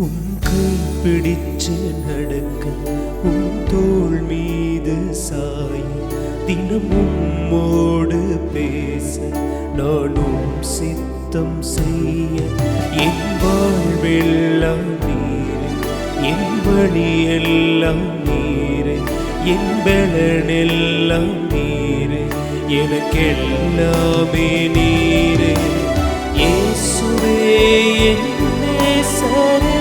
உம் கை பிடிச்சு நடக்க, உம் தோள் மீது சாய, தினம் உம்மோடு பேச, நானும் சித்தம் செய்ய. என் வாழ்வெல்லாம் நீரே, என் வழியெல்லாம் நீரே, என் பலனெல்லாம் நீரே, எனக்கெல்லாமே நீரே. இயேசுவே என் நேசரே,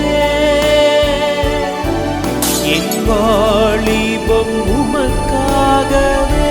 என் வாலிபம் உமக்காகவே.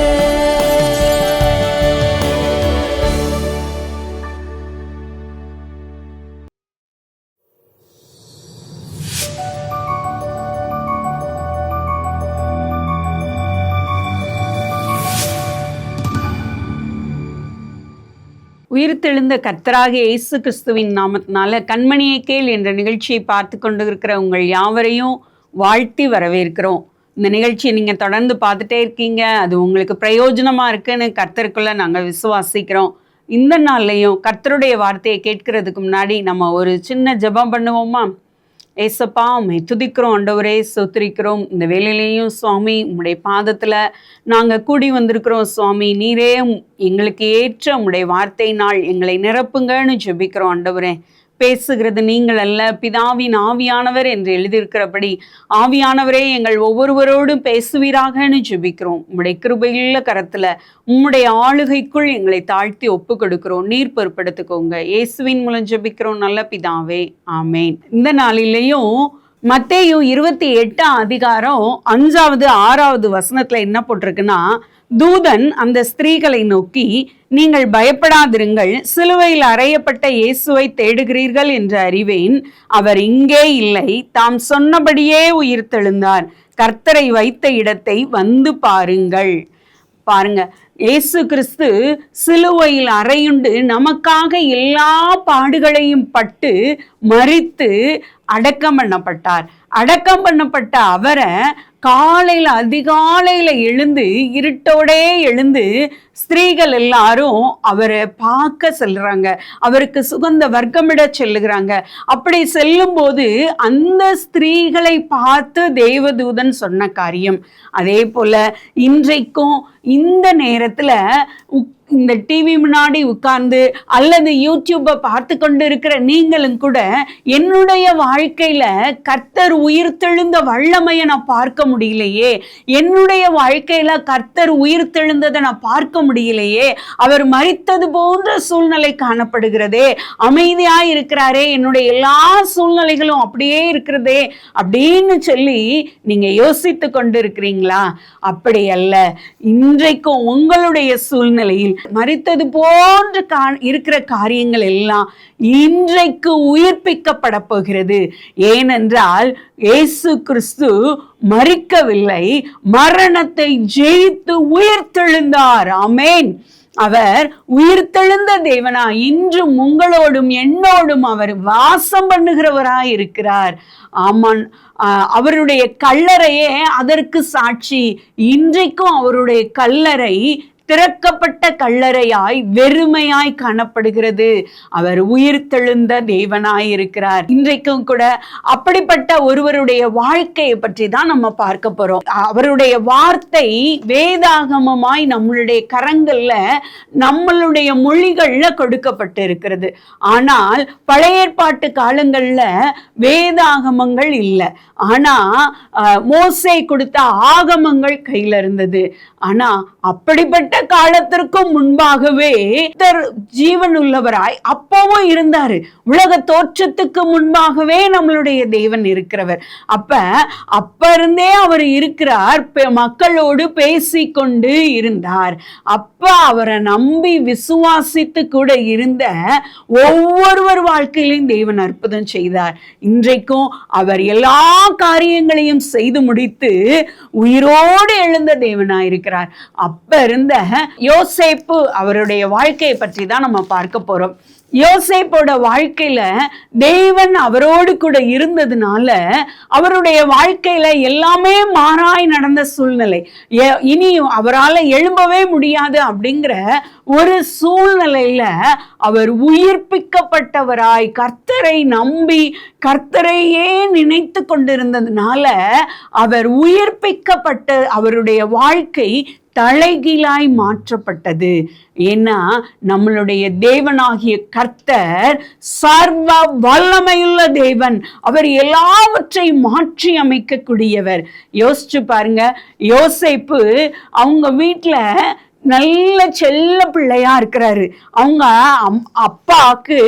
உயிர்த்தெழுந்த கர்த்தராகிய இயேசு கிறிஸ்துவின் நாமத்தினால கண்மணியை கேள் என்ற நிகழ்ச்சியை பார்த்து கொண்டு இருக்கிற உங்கள் யாவரையும் வாழ்த்தி வரவேற்கிறோம். இந்த நிகழ்ச்சியை நீங்கள் தொடர்ந்து பார்த்துட்டே இருக்கீங்க, அது உங்களுக்கு பிரயோஜனமாக இருக்குன்னு கர்த்தருக்குள்ளே நாங்கள் விசுவாசிக்கிறோம். இந்த நாள்லையும் கர்த்தருடைய வார்த்தையை கேட்கறதுக்கு முன்னாடி நம்ம ஒரு சின்ன ஜெபம் பண்ணுவோமா? ஏசப்பா, உம்மை துதிக்கிறோம் ஆண்டவரே, ஸ்தோத்திரிக்கிறோம். இந்த வேலையிலையும் சுவாமி உம்முடைய பாதத்தில் நாங்கள் கூடி வந்திருக்கிறோம் சுவாமி. நீரே எங்களுக்கு ஏற்ற உம்முடைய வார்த்தையினால் எங்களை நிரப்புங்கன்னு ஜெபிக்கிறோம் ஆண்டவரே. பேசுகிறது நீங்கள் அல்ல, பிதாவின் ஆவியானவர் என்று எழுதியிருக்கிறபடி ஆவியானவரே எங்கள் ஒவ்வொருவரோடும் பேசுவீராகன்னு ஜெபிக்கிறோம். உம்முடைய கிருபையுள்ள கரத்தில் உம்முடைய ஆளுகைக்குள் எங்களை தாழ்த்தி ஒப்பு கொடுக்கிறோம். நீர் பொறுப்படுத்திக்கோங்க. இயேசுவின் மூலம் ஜெபிக்கிறோம் நல்ல பிதாவே, ஆமேன். இந்த நாளிலேயும் மத்தேயு 28 அதிகாரம் 5வது 6வது வசனத்துல என்ன போட்டிருக்குன்னா, தூதன் அந்த ஸ்திரீகளை நோக்கி, நீங்கள் பயப்படாதிருங்கள், சிலுவையில் அறையப்பட்ட இயேசுவை தேடுகிறீர்கள் என்று அறிவேன். அவர் இங்கே இல்லை, தாம் சொன்னபடியே உயிர்த்தெழுந்தார். கர்த்தரை வைத்த இடத்தை வந்து பாருங்கள். பாருங்க, இயேசு கிறிஸ்து சிலுவையில் அறையுண்டு நமக்காக எல்லா பாடுகளையும் பட்டு மரித்து அடக்கம் பண்ணப்பட்டார். அடக்கம் பண்ணப்பட்ட அவரை காலையில் அதிகாலையில் எழுந்து, இருட்டோடே எழுந்து ஸ்திரீகள் எல்லாரும் அவரை பார்க்க செல்றாங்க, அவருக்கு சுகந்த வர்க்கமிட செல்லுகிறாங்க. அப்படி செல்லும்போது அந்த ஸ்திரீகளை பார்த்து தேவதூதன் சொன்ன காரியம். அதே போல இன்றைக்கும் இந்த நேரத்துல இந்த டிவி முன்னாடி உட்கார்ந்து அல்லது யூடியூப்பை பார்த்து கொண்டு இருக்கிற நீங்களும் கூட, என்னுடைய வாழ்க்கையில கர்த்தர் உயிர்த்தெழுந்த வல்லமையை நான் பார்க்க முடியலையே, என்னுடைய வாழ்க்கையில கர்த்தர் உயிர்த்தெழுந்ததை நான் பார்க்க முடியலையே, அவர் மரித்தது போன்ற சூழ்நிலை காணப்படுகிறதே, அமைதியாய் இருக்கிறாரே, என்னுடைய எல்லா சூழ்நிலைகளும் அப்படியே இருக்கிறதே அப்படின்னு சொல்லி நீங்க யோசித்து கொண்டு இருக்கிறீங்களா? அப்படி அல்ல. இன்றைக்கும் உங்களுடைய சூழ்நிலையில் மரித்தது போன்று இருக்கிற காரியங்கள் எல்லாம் இன்றைக்கு உயிர்ப்பிக்கப்பட போகிறது. ஏனென்றால் இயேசு கிறிஸ்து மரிக்கவில்லை, மரணத்தை ஜெயித்து உயிர்த்தெழுந்தார். ஆமென். அவர் உயிர்த்தெழுந்த தேவனா இன்றும் உங்களோடும் என்னோடும் அவர் வாசம் பண்ணுகிறவராய் இருக்கிறார். ஆமான், அவருடைய கல்லறையே அதற்கு சாட்சி. இன்றைக்கும் அவருடைய கல்லறை திறக்கப்பட்ட கல்லறையாய் வெறுமையாய் காணப்படுகிறது. அவர் உயிர்த்தெழுந்த தேவனாய் இருக்கிறார். இன்றைக்கும் கூட அப்படிப்பட்ட ஒருவருடைய வாழ்க்கையை பற்றி தான் நம்ம பார்க்க போறோம். அவருடைய வார்த்தை வேதாகமமாய் நம்மளுடைய கரங்கள்ல நம்மளுடைய மொழிகள்ல கொடுக்கப்பட்டு இருக்கிறது. ஆனால் பழைய ஏற்பாட்டு காலங்கள்ல வேதாகமங்கள் இல்லை. ஆனா மோசே கொடுத்த ஆகமங்கள் கையில இருந்தது. ஆனா அப்படிப்பட்ட காலத்திற்கு முன்பாகவே ஜீவன் உள்ளவராய் அப்பவும் இருந்தாரு. உலக தோற்றத்துக்கு முன்பாகவே நம்மளுடைய தேவன் இருக்கிறவர். அப்ப இருந்தே அவர் இருக்கிறார், மக்களோடு பேசிக்கொண்டு இருந்தார். அப்ப அவரை நம்பி விசுவாசித்து கூட இருந்த ஒவ்வொருவர் வாழ்க்கையிலும் தேவன் அற்புதம் செய்தார். இன்றைக்கும் அவர் எல்லா காரியங்களையும் செய்து முடித்து உயிரோடு எழுந்த தேவனாயிருக்கிறார். அப்ப இருந்த யோசேப்பு அவருடைய வாழ்க்கையை பற்றி தான் நம்ம பார்க்க போறோம். யோசேப்போட வாழ்க்கையில தேவன் அவரோடு கூட இருந்ததுனால அவருடைய வாழ்க்கையில எல்லாமே மாறாய் நடந்த சூழ்நிலை. இனியும் அவரால் எழும்பவே முடியாது அப்படிங்கிற ஒரு சூழ்நிலையில அவர் உயிர்ப்பிக்கப்பட்டவராய் கர்த்தரை நம்பி கர்த்தரையே நினைத்து கொண்டிருந்ததுனால அவர் உயிர்ப்பிக்கப்பட்ட அவருடைய வாழ்க்கை தலைகீழாய் மாற்றப்பட்டது. ஏன்னா நம்மளுடைய தேவனாகிய கர்த்தர் சர்வ வல்லமையுள்ள தேவன். அவர் எல்லாவற்றையும் மாற்றி அமைக்கக்கூடியவர். யோசிச்சு பாருங்க, யோசேப்பு அவங்க வீட்டுல நல்ல செல்ல பிள்ளையா இருக்கிறாரு. அவங்க அப்பாவுக்கு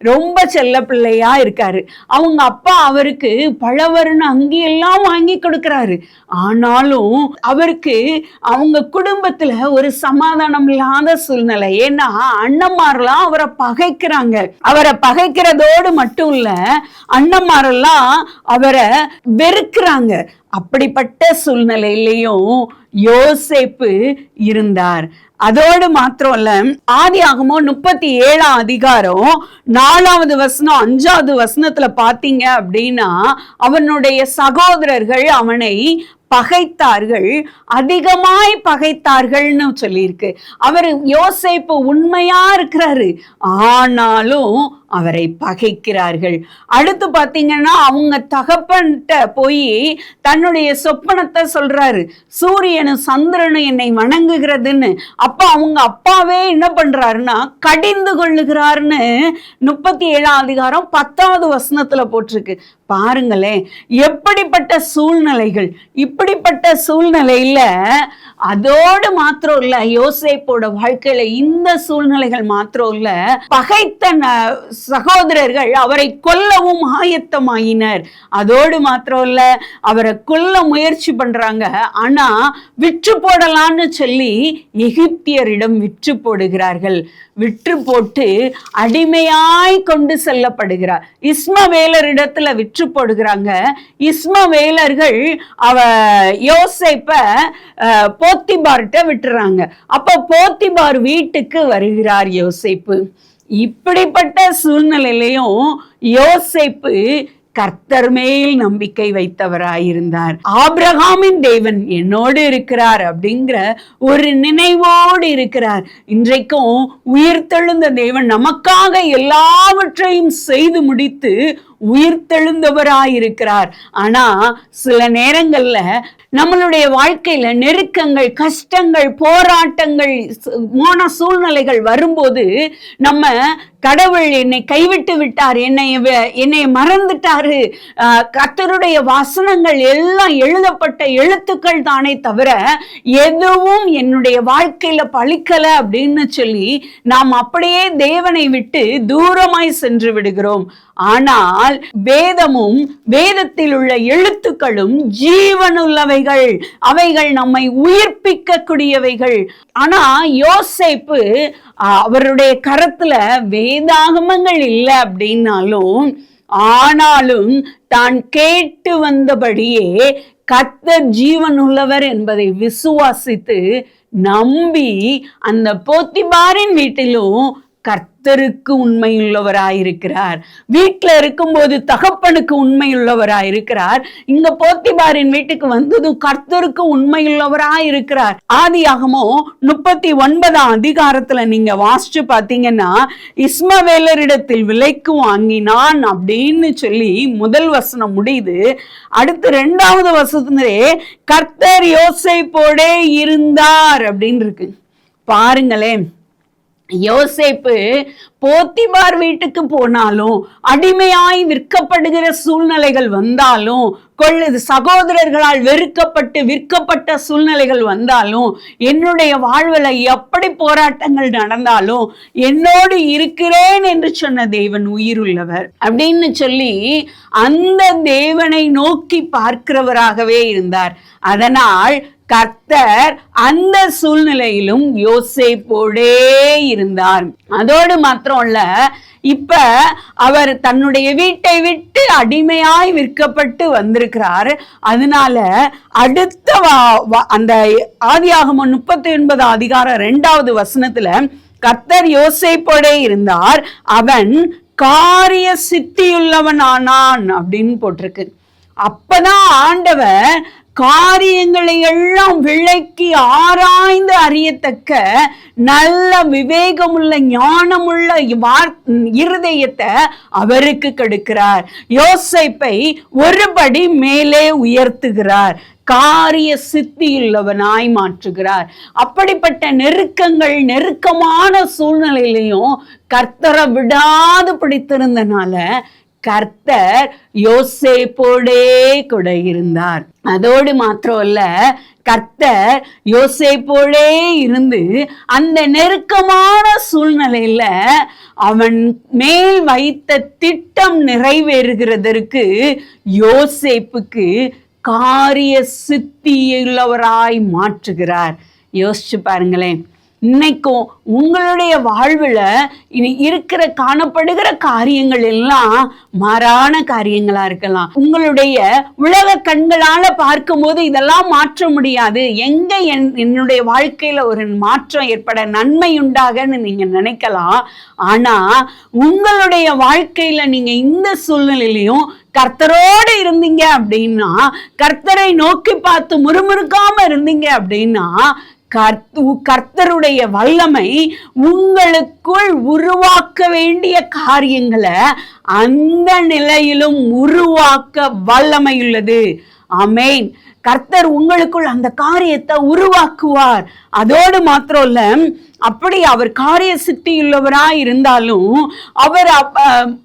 ரொம்ப செல்ல பிள்ளையா இருக்காரு. அவங்க அப்பா அவருக்கு பழவர்ண அங்கியெல்லாம் வாங்கி கொடுக்கிறாரு. ஆனாலும் அவருக்கு அவங்க குடும்பத்துல ஒரு சமாதானம் இல்லாத சூழ்நிலை. ஏன்னா அண்ணன்மாரெல்லாம் அவரை பகைக்கிறாங்க. அவரை பகைக்கிறதோடு மட்டும் இல்ல, அண்ணன்மாரெல்லாம் அவரை வெறுக்கிறாங்க. அப்படிப்பட்ட சூழ்நிலையிலையும் யோசேப்பு இருந்தார். அதோடு மாத்திரம் இல்ல, ஆதியாகமம் 37 அதிகாரம் 4வது வசனம் 5வது வசனத்துல பாத்தீங்க அப்படின்னா, அவனுடைய சகோதரர்கள் அவனை பகைத்தார்கள், அதிகமாய் பகைத்தார்கள்னு சொல்லியிருக்கு. அவர் யோசேப்பு உண்மையா இருக்கிறாரு, ஆனாலும் அவரை பகைக்கிறார்கள். அடுத்து பாத்தீங்கன்னா அவங்க தகப்பன்கிட்ட போய் தன்னுடைய சொப்பனத்தை சொல்றாரு, சூரியனும் சந்திரனும் என்னை வணங்குகிறதுன்னு. அப்ப அவங்க அப்பாவே என்ன பண்றாருன்னா கடிந்து கொள்ளுகிறாருன்னு 37 அதிகாரம் 10வது வசனத்துல போட்டிருக்கு. பாருங்களேன், எப்படிப்பட்ட சூழ்நிலைகள். இப்படிப்பட்ட சூழ்நிலையில அதோடு மாத்திரம் இல்ல, யோசேப்போட வாழ்க்கையில இந்த சூழ்நிலைகள் மாத்திரம் இல்ல, பகைத்த சகோதரர்கள் அவரை கொல்லவும் ஆயத்தமாயினர். அதோடு மாத்திரம் இல்ல, அவரை கொல்ல முயற்சி பண்றாங்க. ஆனா விற்று போடலான்னு சொல்லி எகிப்தியரிடம் விற்று போடுகிறார்கள். விற்று போட்டு அடிமையாய் கொண்டு செல்லப்படுகிறார். இஸ்மவேலரிடத்துல விற்று போடுகிறாங்க. இஸ்மவேலர்கள் யோசேப்ப போத்திபார்ட்ட விட்டுறாங்க. அப்ப போத்திபார் வீட்டுக்கு வருகிறார் யோசேப்பு. இப்படிப்பட்ட சூழ்நிலையிலையும் யோசேப்பு கர்த்தர் மேல் நம்பிக்கை வைத்தவராயிருந்தார். ஆபிரகாமின் தேவன் என்னோடு இருக்கிறார் அப்படிங்கிற ஒரு நினைவோடு இருக்கிறார். இன்றைக்கும் உயிர்த்தெழுந்த தேவன் நமக்காக எல்லாவற்றையும் செய்து முடித்து உயிர்த்தெழுந்தவராயிருக்கிறார். ஆனா சில நேரங்கள்ல நம்மளுடைய வாழ்க்கையில நெருக்கங்கள், கஷ்டங்கள், போராட்டங்கள், மோன சூழ்நிலைகள் வரும்போது நம்ம கடவுள் என்னை கைவிட்டு விட்டார், என்னை மறந்துட்டாரு, கர்த்தருடைய வசனங்கள் எல்லாம் எழுதப்பட்ட எழுத்துக்கள் தானே தவிர எதுவும் என்னுடைய வாழ்க்கையில பலிக்கல அப்படின்னு சொல்லி நாம் அப்படியே தேவனை விட்டு தூரமாய் சென்று விடுகிறோம். ஆனால் வேதமும் வேதத்தில் உள்ள எழுத்துக்களும் ஜீவனுள்ளவைகள், அவைகள் நம்மை உயிர்ப்பிக்க கூடியவைகள். ஆனா யோசேப்பு அவருடைய கரத்துல வேதாகமங்கள் இல்லை அப்படின்னாலும், ஆனாலும் தான் கேட்டு வந்தபடியே கர்த்தர் ஜீவன் உள்ளவர் என்பதை விசுவாசித்து நம்பி அந்த போத்திபாரின் வீட்டிலும் கர்த்தருக்கு உண்மையுள்ளவராயிருக்கிறார். வீட்டுல இருக்கும்போது தகப்பனுக்கு உண்மையுள்ளவராயிருக்கிறார். இங்க போத்திபாரின் வீட்டுக்கு வந்ததும் கர்த்தருக்கு உண்மையுள்ளவராயிருக்கிறார். ஆதியாகமம் 39 அதிகாரத்துல நீங்க வாசிச்சு பாத்தீங்கன்னா, இஸ்மவேலரிடத்தில் விலைக்கு வாங்கினான் அப்படின்னு சொல்லி முதல் வசனம் முடியுது. அடுத்து 2வது வசனத்திலே கர்த்தர் யோசேப்போடே இருந்தார் அப்படின்னு இருக்கு. பாருங்களேன், யோசேப்பு போத்திபார் வீட்டுக்கு போனாலும், அடிமையாய் விற்கப்படுகிற சூழ்நிலைகள் வந்தாலும், சகோதரர்களால் வெறுக்கப்பட்டு விற்கப்பட்ட சூழ்நிலைகள் வந்தாலும், என்னுடைய வாழ்வில் எப்படி போராட்டங்கள் நடந்தாலும் என்னோடு இருக்கிறேன் என்று சொன்ன தேவன் உயிருள்ளவர் அப்படின்னு சொல்லி அந்த தேவனை நோக்கி பார்க்கிறவராகவே இருந்தார். அதனால் கர்த்தர் அந்த சூழ்நிலையிலும் யோசேப்போடே இருந்தார். அதோடு மாத்திரம் இல்ல, இப்ப அவர் தன்னுடைய வீட்டை விட்டு அடிமையாய் விற்கப்பட்டு வந்திருக்கிறார். அதனால அடுத்த அந்த ஆதியாகமம் 39 அதிகாரம் 2வது வசனத்துல கர்த்தர் யோசேப்போடே இருந்தார், அவன் காரிய சித்தியுள்ளவன் ஆனான் அப்படின்னு போட்டிருக்கு. அப்பதான் ஆண்டவர் காரியங்களை எல்லாம் விளக்கி ஆராய்ந்து அறியத்தக்க நல்ல விவேகமுள்ள ஞானமுள்ள இருதயத்தை அவருக்கு கொடுக்கிறார். யோசேப்பை ஒருபடி மேலே உயர்த்துகிறார், காரிய சித்தியுள்ளவனாய் மாற்றுகிறார். அப்படிப்பட்ட நெருக்கங்கள், நெருக்கமான சூழ்நிலையிலையும் கர்த்தரை விடாது பிடித்திருந்தனால கர்த்தர் யோசேப்போடே கூட இருந்தார். அதோடு மாத்திரமல்ல, கர்த்தர் யோசேப்போடே இருந்து அந்த நெருக்கமான சூழ்நிலையில அவன் மேல் வைத்த திட்டம் நிறைவேறுகிறதற்கு யோசேப்புக்கு காரிய சித்தியுள்ளவராய் மாற்றுகிறார். யோசிச்சு பாருங்களேன், இன்னைக்கும் உங்களுடைய வாழ்வுல இனி இருக்கிற காணப்படுகிற காரியங்கள் எல்லாம் மாறான காரியங்களா இருக்கலாம். உங்களுடைய உலக கண்களால பார்க்கும்போது இதெல்லாம் மாற்ற முடியாது, எங்க என்னுடைய வாழ்க்கையில ஒரு மாற்றம் ஏற்பட நன்மை உண்டாகன்னு நீங்க நினைக்கலாம். ஆனா உங்களுடைய வாழ்க்கையில நீங்க இந்த சூழ்நிலையிலையும் கர்த்தரோடு இருந்தீங்க அப்படின்னா, கர்த்தரை நோக்கி பார்த்து முறுமுறுக்காம இருந்தீங்க அப்படின்னா, கர்த்தருடைய வல்லமை உங்களுக்குள் உருவாக்க வேண்டிய காரியங்களை அந்த நிலையிலும் உருவாக்க வல்லமை உள்ளது. ஆமென். கர்த்தர் உங்களுக்குள் அந்த காரியத்தை உருவாக்குவார். அதோடு மாத்திரம் இல்ல, அப்படி அவர் காரிய சித்தியுள்ளவராய் இருந்தாலும் அவர்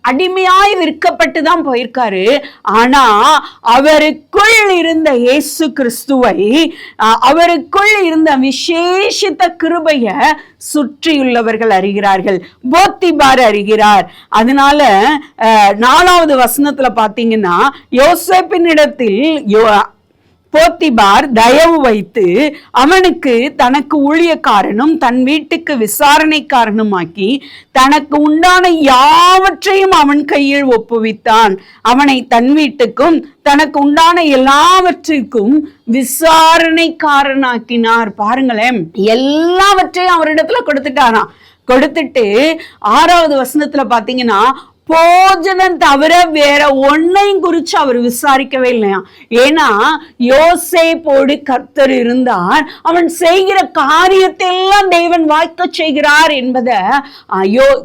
அடிமையாய் விற்கப்பட்டு தான் போயிருக்காரு. ஆனா அவருக்குள் இருந்த இயேசு கிறிஸ்துவை, அவருக்குள் இருந்த விசேஷித்த கிருபைய சுற்றியுள்ளவர்கள் அறிகிறார்கள், போத்திபார் அறிகிறார். அதனால 4வது வசனத்துல பாத்தீங்கன்னா, யோசேப்பினிடத்தில் போத்திபார் தயவு வைத்து அவனுக்கு தனக்கு ஊழியக்காரனும் தன் வீட்டுக்கு விசாரணைக்காரனுமாக்கி தனக்கு உண்டான யாவற்றையும் அவன் கையில் ஒப்புவித்தான். அவனை தன் வீட்டுக்கும் தனக்கு உண்டான எல்லாவற்றிற்கும் விசாரணைக்காரனாக்கினார். பாருங்களேன், எல்லாவற்றையும் அவரிடத்துல கொடுத்துட்டாராம். கொடுத்துட்டு 6வது வசனத்துல பாத்தீங்கன்னா, போஜனம் தவிர வேற ஒன்னையும் குறிச்சு அவர் விசாரிக்கவே இல்லையா. ஏன்னா யோசேப்போடு கர்த்தர் இருந்தார், அவன் செய்கிற காரியத்தை எல்லாம் தேவன் வாய்க்க செய்கிறார் என்பதை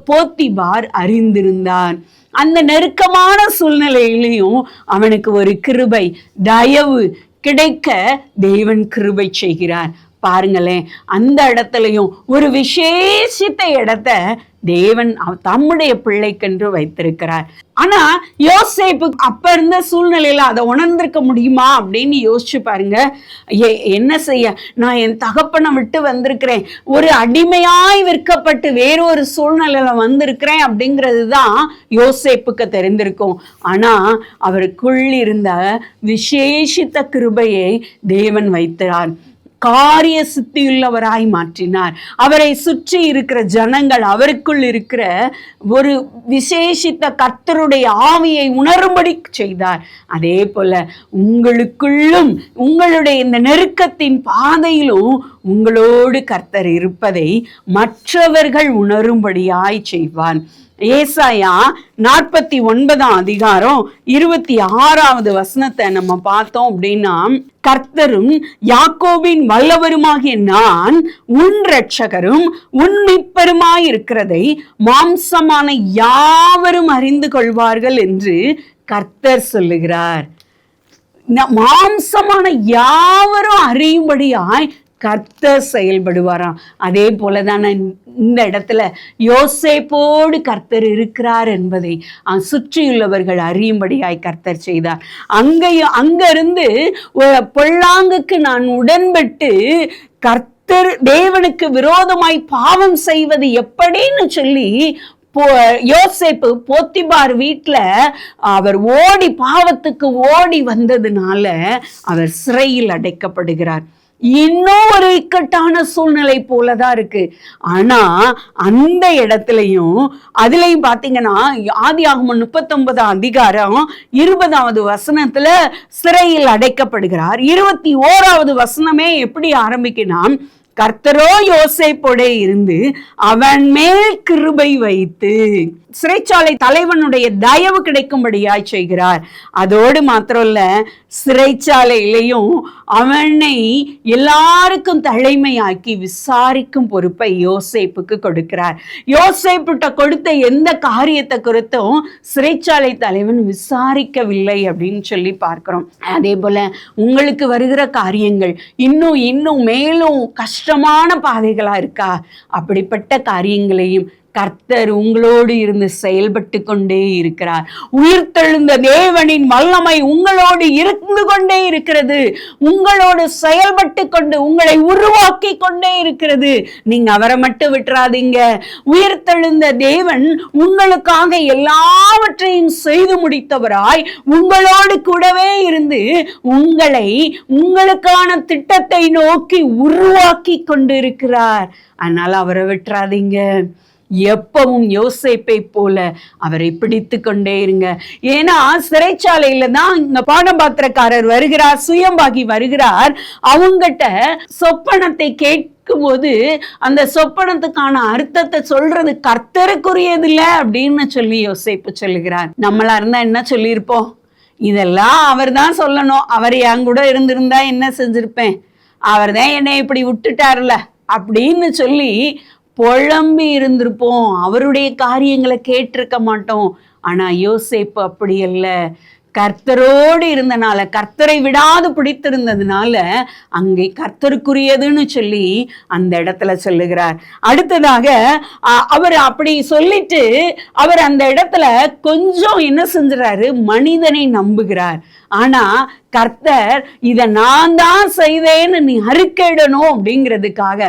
போத்திபார் அறிந்திருந்தார். அந்த நெருக்கமான சூழ்நிலையிலையும் அவனுக்கு ஒரு கிருபை, தயவு கிடைக்க தேவன் கிருபை செய்கிறார். பாருங்களேன், அந்த இடத்துலையும் ஒரு விசேஷித்த இடத்த தேவன் தம்முடைய பிள்ளைக்கென்று வைத்திருக்கிறார். ஆனா யோசேப்பு அப்ப இருந்த சூழ்நிலையில அதை உணர்ந்திருக்க முடியுமா அப்படின்னு யோசிச்சு பாருங்க. என்ன செய்ய, நான் என் தகப்பனை விட்டு வந்திருக்கிறேன், ஒரு அடிமையாய் விற்கப்பட்டு வேறொரு சூழ்நிலையில வந்திருக்கிறேன் அப்படிங்கிறது தான் யோசேப்புக்கு தெரிந்திருக்கும். ஆனா அவருக்குள் இருந்த விசேஷித்த கிருபையை தேவன் வைத்தார், காரிய சித்தியுள்ளவராய் மாற்றினார். அவரை சுற்றி இருக்கிற ஜனங்கள் அவருக்குள் இருக்கிற ஒரு விசேஷித்த கர்த்தருடைய ஆவியை உணரும்படி செய்தார். அதே போல உங்களுக்குள்ளும் உங்களுடைய இந்த நெருக்கத்தின் பாதையிலும் உங்களோடு கர்த்தர் இருப்பதை மற்றவர்கள் உணரும்படியாய் செய்வார். ஏசாயா 49 அதிகாரம் 26வது வசனத்தை நம்ம பார்த்தோம் அப்படின்னா, கர்த்தரும் யாக்கோபின் வல்லவருமாகிய நான் உன் இரட்சகரும் உன் மீட்பருமாய் இருக்கிறதை மாம்சமான யாவரும் அறிந்து கொள்வார்கள் என்று கர்த்தர் சொல்லுகிறார். மாம்சமான யாவரும் அறியும்படியாய் கர்த்தர் செயல்படுவாராம். அதே போலதான் இந்த இடத்துல யோசேப்போடு கர்த்தர் இருக்கிறார் என்பதை சுற்றியுள்ளவர்கள் அறியும்படியாய் கர்த்தர் செய்தார். அங்கிருந்து பொல்லாங்குக்கு நான் உடன்பட்டு கர்த்தர் தேவனுக்கு விரோதமாய் பாவம் செய்வது எப்படின்னு சொல்லி யோசேப்பு போத்திபார் வீட்டுல அவர் பாவத்துக்கு ஓடி வந்ததுனால அவர் சிறையில் அடைக்கப்படுகிறார். இன்னும் ஒரு இக்கட்டான சூழ்நிலை போலதான் இருக்கு. ஆனா அந்த இடத்துலயும் அதுலயும் பாத்தீங்கன்னா, ஆதியாகமம் 39 அதிகாரம் 20வது வசனத்துல சிறையில் அடைக்கப்படுகிறார். 21வது வசனமே எப்படி ஆரம்பிக்கணும், கர்த்தரோ யோசேப்போட இருந்து அவன் மேல் கிருபை வைத்து சிறைச்சாலை தலைவனுடைய தயவு கிடைக்கும்படியாய் செய்கிறார். அதோடு மாத்திரம் இல்ல, சிறைச்சாலையிலையும் அவனை எல்லாருக்கும் தலைமையாக்கி விசாரிக்கும் பொறுப்பை யோசேப்புக்கு கொடுக்கிறார். யோசேப்புட்ட கொடுத்த எந்த காரியத்தை குறித்தும் சிறைச்சாலை தலைவன் விசாரிக்கவில்லை அப்படின்னு சொல்லி பார்க்கிறோம். அதே போல உங்களுக்கு வருகிற காரியங்கள் இன்னும் மேலும் கஷ்டமான பாதைகளா இருக்கா? அப்படிப்பட்ட காரியங்களையும் கர்த்தர் உங்களோடு இருந்து செயல்பட்டு கொண்டே இருக்கிறார். உயிர்த்தெழுந்த தேவனின் வல்லமை உங்களோடு இருந்து கொண்டே இருக்கிறது. உங்களோடு செயல்பட்டு கொண்டு உங்களை உருவாக்கி கொண்டே இருக்கிறது. நீங்க அவரை மட்டும் விட்டுறாதீங்க. உயிர்த்தெழுந்த தேவன் உங்களுக்காக எல்லாவற்றையும் செய்து முடித்தவராய் உங்களோடு கூடவே இருந்து உங்களை உங்களுக்கான திட்டத்தை நோக்கி உருவாக்கி கொண்டு இருக்கிறார். அதனால அவரை விட்டுறாதீங்க. எப்பவும் யோசேப்பை போல அவரை பிடித்து கொண்டே இருங்க. ஏன்னா சிறைச்சாலையில தான் இந்த பானபாத்திரக்காரர் வருகிறார், சுயம்பாகி வருகிறார். அவங்கிட்ட சொப்பனத்தை கேட்கும் போது அந்த சொப்பனத்துக்கான அர்த்தத்தை சொல்றது கர்த்தருக்குரியது இல்லை அப்படின்னு சொல்லி யோசேப்பு சொல்லுகிறார். நம்மளா இருந்தா என்ன சொல்லியிருப்போம்? இதெல்லாம் அவர் தான் சொல்லணும். அவர் என் கூட இருந்திருந்தா என்ன செஞ்சிருப்பேன்? அவர் தான் என்னை இப்படி விட்டுட்டார்ல அப்படின்னு சொல்லி புலம்பி இருந்திருப்போம். அவருடைய காரியங்களை கேட்டிருக்க மாட்டோம். ஆனா யோசேப்பு அப்படி அல்ல. கர்த்தரோடு இருந்தனால, கர்த்தரை விடாது பிடித்திருந்ததுனால அங்கே கர்த்தருக்குரியதுன்னு சொல்லி அந்த இடத்துல சொல்லுகிறார். அடுத்ததாக அவர் அப்படி சொல்லிட்டு அவர் அந்த இடத்துல கொஞ்சம் என்ன செஞ்சுறாரு? மனிதனை நம்புகிறார். ஆனா கர்த்தர் இதை நான் தான் செய்தேன்னு நீ அறிக்கையிடணும் அப்படிங்கிறதுக்காக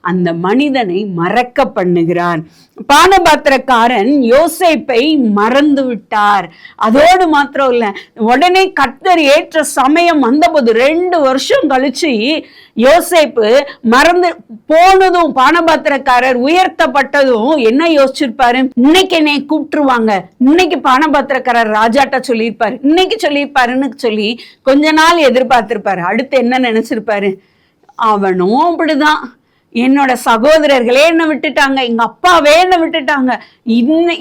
அந்த மனிதனை மறக்க பண்ணுகிறார். பானபாத்திரக்காரன் யோசேப்பை மறந்து விட்டார். அதோடு மாத்திரம் இல்ல, உடனே கர்த்தர் ஏற்ற சமயம் வந்தபோது 2 வருஷம் கழிச்சு யோசேப்பு மறந்து போனதும் பானபாத்திரக்காரர் உயர்த்தப்பட்டதும் என்ன யோசிச்சிருப்பாரு? இன்னைக்கு என்னை கூப்பிட்டுருவாங்க, இன்னைக்கு பானபாத்திரக்காரர் ராஜாட்ட சொல்லியிருப்பாரு, இன்னைக்கு சொல்லியிருப்பாருன்னு சொல்லி கொஞ்ச நாள் எதிர்பார்த்திருப்பாரு. அடுத்து என்ன நினைச்சிருப்பாரு? அவனும் அப்படிதான், என்னோட சகோதரர்களே என்ன விட்டுட்டாங்க, எங்க அப்பாவே என்ன விட்டுட்டாங்க,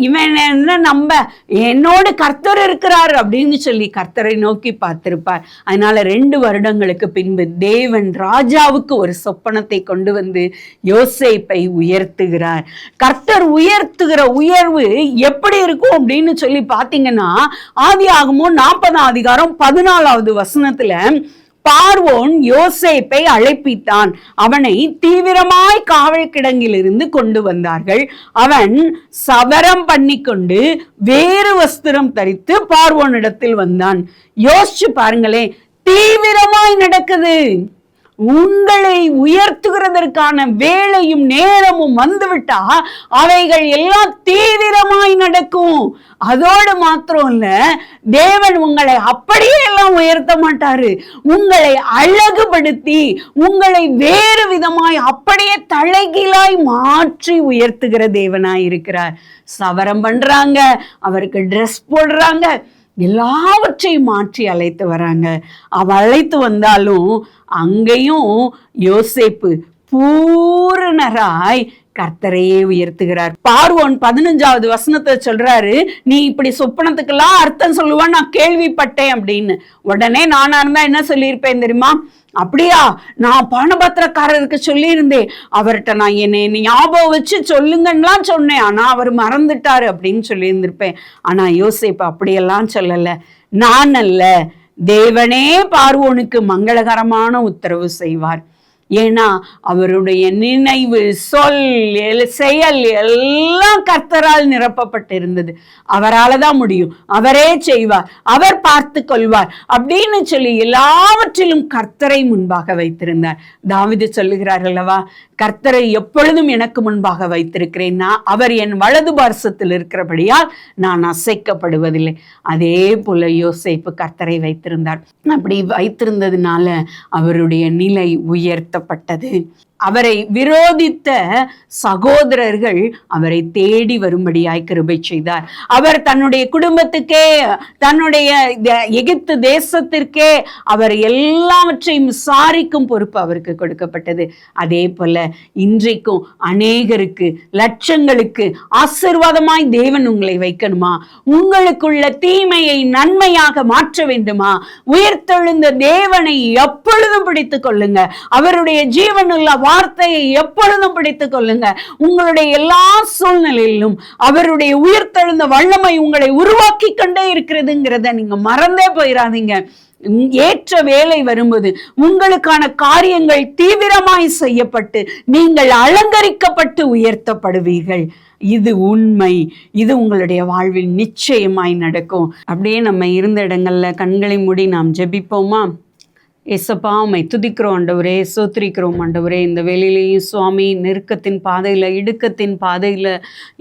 இவன் என்ன நம்ப, என்னோடு கர்த்தர் இருக்கிறார் அப்படின்னு சொல்லி கர்த்தரை நோக்கி பார்த்திருப்பார். அதனால 2 வருடங்களுக்கு பின்பு தேவன் ராஜாவுக்கு ஒரு சொப்பனத்தை கொண்டு வந்து யோசேப்பை உயர்த்துகிறார். கர்த்தர் உயர்த்துகிற உயர்வு எப்படி இருக்கும் அப்படின்னு சொல்லி பார்த்தீங்கன்னா, ஆதியாகமம் 40ஆம் அதிகாரம் 14வது வசனத்துல பார்வோன் யோசேப்பை அழைப்பித்தான். அவனை தீவிரமாய் காவல் கிடங்கிலிருந்து கொண்டு வந்தார்கள். அவன் சவரம் பண்ணி கொண்டு வேறு வஸ்திரம் தரித்து பார்வோனிடத்தில் வந்தான். யோசிச்சு பாருங்களேன், தீவிரமாய் நடக்குது. உங்களை உயர்த்துகிறதற்கான வேளையும் நேரமும் வந்துவிட்டா அவைகள் எல்லாம் தீவிரமாய் நடக்கும். அதோடு மாத்திரம் இல்ல, தேவன் உங்களை அப்படியே எல்லாம் உயர்த்த மாட்டாரு. உங்களை அழகுபடுத்தி உங்களை வேறு விதமாய் அப்படியே தலைகீழாய் மாற்றி உயர்த்துகிற தேவனாய் இருக்கிறார். சவரம் பண்றாங்க, அவருக்கு ட்ரெஸ் போடுறாங்க, எல்லாவற்றையும் மாற்றி அழைத்து வராங்க. அழைத்து வந்தாலும் அங்கேயும் யோசேப்பு பூரணராய் கர்த்தரையே உயர்த்துகிறார். பார்வோன் 15வது வசனத்தை சொல்றாரு, நீ இப்படி சொப்பனத்துக்கெல்லாம் அர்த்தம் சொல்லுவான் நான் கேள்விப்பட்டேன் அப்படின்னு. உடனே நானா இருந்தா என்ன சொல்லியிருப்பேன் தெரியுமா? அப்படியா, நான் பானபாத்திரக்காரருக்கு சொல்லியிருந்தேன், அவர்கிட்ட நான் என்னை ஞாபகம் வச்சு சொல்லுங்கன்னுலாம் சொன்னேன், ஆனா அவர் மறந்துட்டாரு அப்படின்னு சொல்லி இருந்திருப்பேன். ஆனா யோசேப்பு அப்படியெல்லாம் சொல்லல. நான் அல்ல, தேவனே பார்வோனுக்கு மங்களகரமான உத்தரவு செய்வார். ஏன்னா அவருடைய நினைவு, சொல், செயல் எல்லாம் கர்த்தரால் நிரப்பப்பட்டிருந்தது. அவரால் தான் முடியும், அவரே செய்வார், அவர் பார்த்து கொள்வார் அப்படின்னு சொல்லி எல்லாவற்றிலும் கர்த்தரை முன்பாக வைத்திருந்தார். தாவீது சொல்லுகிறார் அல்லவா, கர்த்தரை எப்பொழுதும் எனக்கு முன்பாக வைத்திருக்கிறேன், அவர் என் வலது பார்சத்தில் இருக்கிறபடியால் நான் அசைக்கப்படுவதில்லை. அதே போல யோசேப்பு கர்த்தரை வைத்திருந்தார். அப்படி வைத்திருந்ததுனால அவருடைய நிலை உயர்த்தப்பட்டது. அவரை விரோதித்த சகோதரர்கள் அவரை தேடி வரும்படியாய் கிருபை செய்தார். அவர் தன்னுடைய குடும்பத்துக்கே, தன்னுடைய எகிப்து தேசத்திற்கே அவர் எல்லாவற்றையும் விசாரிக்கும் பொறுப்பு அவருக்கு கொடுக்கப்பட்டது. அதே போல இன்றைக்கும் அநேகருக்கு, லட்சங்களுக்கு ஆசீர்வாதமாய் தேவன் உங்களை வைக்கணுமா? உங்களுக்குள்ள தீமையை நன்மையாக மாற்ற வேண்டுமா? உயிர்த்தெழுந்த தேவனை எப்பொழுதும் பிடித்துக் கொள்ளுங்க. அவருடைய ஜீவனுள்ள வார்த்தையை எப்பொழுதும் பிடித்துக் கொள்ளுங்க. உங்களுடைய எல்லா சூழ்நிலையிலும் அவருடைய உயிர்த்தெழுந்த வல்லமை உங்களை உருவாக்கி கொண்டே இருக்கிறதுங்கிறத நீங்க மறந்தே போயிடாதீங்க. ஏற்ற வேலை வரும்போது உங்களுக்கான காரியங்கள் தீவிரமாய் செய்யப்பட்டு நீங்கள் அலங்கரிக்கப்பட்டு உயர்த்தப்படுவீர்கள். இது உண்மை. இது உங்களுடைய வாழ்வில் நிச்சயமாய் நடக்கும். அப்படியே நம்ம இருந்த இடங்கள்ல கண்களை மூடி நாம் ஜெபிப்போமா? ஏசப்பா, உம்மை துதிக்கிறோம் ஆண்டவரே, சோத்திரிக்கிறோம் ஆண்டவரே. இந்த வேலையிலேயும் சுவாமி, நெருக்கத்தின் பாதையில், இடுக்கத்தின் பாதையில்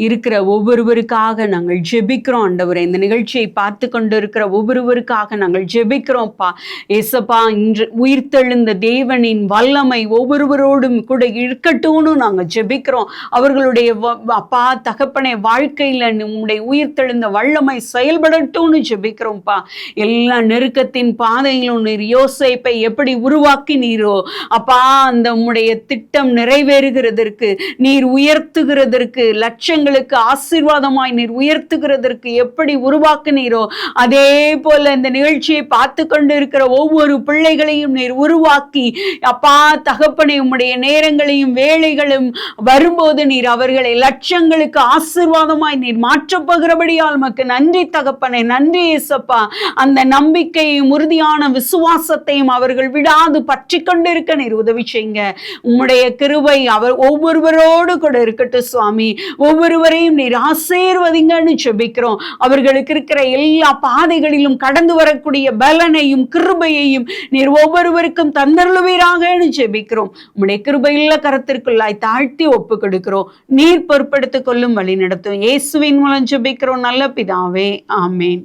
இருக்கிற ஒவ்வொருவருக்காக நாங்கள் ஜெபிக்கிறோம் ஆண்டவரே. இந்த நிகழ்ச்சியை பார்த்து கொண்டு இருக்கிற ஒவ்வொருவருக்காக நாங்கள் ஜெபிக்கிறோம்ப்பா. ஏசப்பா, இன்று உயிர்த்தெழுந்த தேவனின் வல்லமை ஒவ்வொருவரோடும் கூட இருக்கட்டும்னு நாங்கள் ஜெபிக்கிறோம். அவர்களுடைய அப்பா தகப்பனை வாழ்க்கையில் உங்களுடைய உயிர்த்தெழுந்த வல்லமை செயல்படட்டும்னு ஜெபிக்கிறோம்ப்பா. எல்லா நெருக்கத்தின் பாதையிலும் நீர் யோசேப்பை எப்படி உருவாக்கினீரோ அப்பா, அந்த உம்முடைய திட்டம் நிறைவேறுகிறதற்கு, நீர் உயர்த்துகிறதற்கு, லட்சங்களுக்கு ஆசீர்வாதமாய் நீர் உயர்த்துகிறதற்கு எப்படி உருவாக்கினீரோ அதே போல இந்த நிகழ்ச்சியை பார்த்து கொண்டு இருக்கிற ஒவ்வொரு பிள்ளைகளையும் நீர் உருவாக்கி அப்பா தகப்பனை உம்முடைய நேரங்களையும் வேலைகளும் வரும்போது நீர் அவர்களை லட்சங்களுக்கு ஆசீர்வாதமாய் நீர் மாற்றப் போகிறபடியால் உமக்கு நன்றி தகப்பனே, நன்றி இயேசப்பா. அந்த நம்பிக்கையும் உறுதியான விசுவாசத்தையும் அவர்கள் விடாது பற்றி கொண்டிருக்க நீர் உதவி செய்யுங்க. உம்முடைய கிருபை அவர் ஒவ்வொருவரோடு கூட இருக்கட்டும் சுவாமி. ஒவ்வொருவரையும் நீர் ஆசீர்வதிங்கன்னு ஜெபிக்கிறோம். அவர்களுக்கு இருக்கிற எல்லா பாதைகளிலும் கடந்து வரக்கூடிய பலனையும் கிருபையையும் நீர் ஒவ்வொருவருக்கும் தந்தருளுவீராகன்னு ஜெபிக்கிறோம். உம்முடைய கிருபையுள்ள கரத்திற்குள்ளாய் தாழ்த்தி ஒப்பு கொடுக்கிறோம். நீர் பொறுப்படுத்திக் கொள்ளும், வழி நடத்தும். இயேசுவின் மூலம் ஜெபிக்கிறோம் நல்ல பிதாவே, ஆமேன்.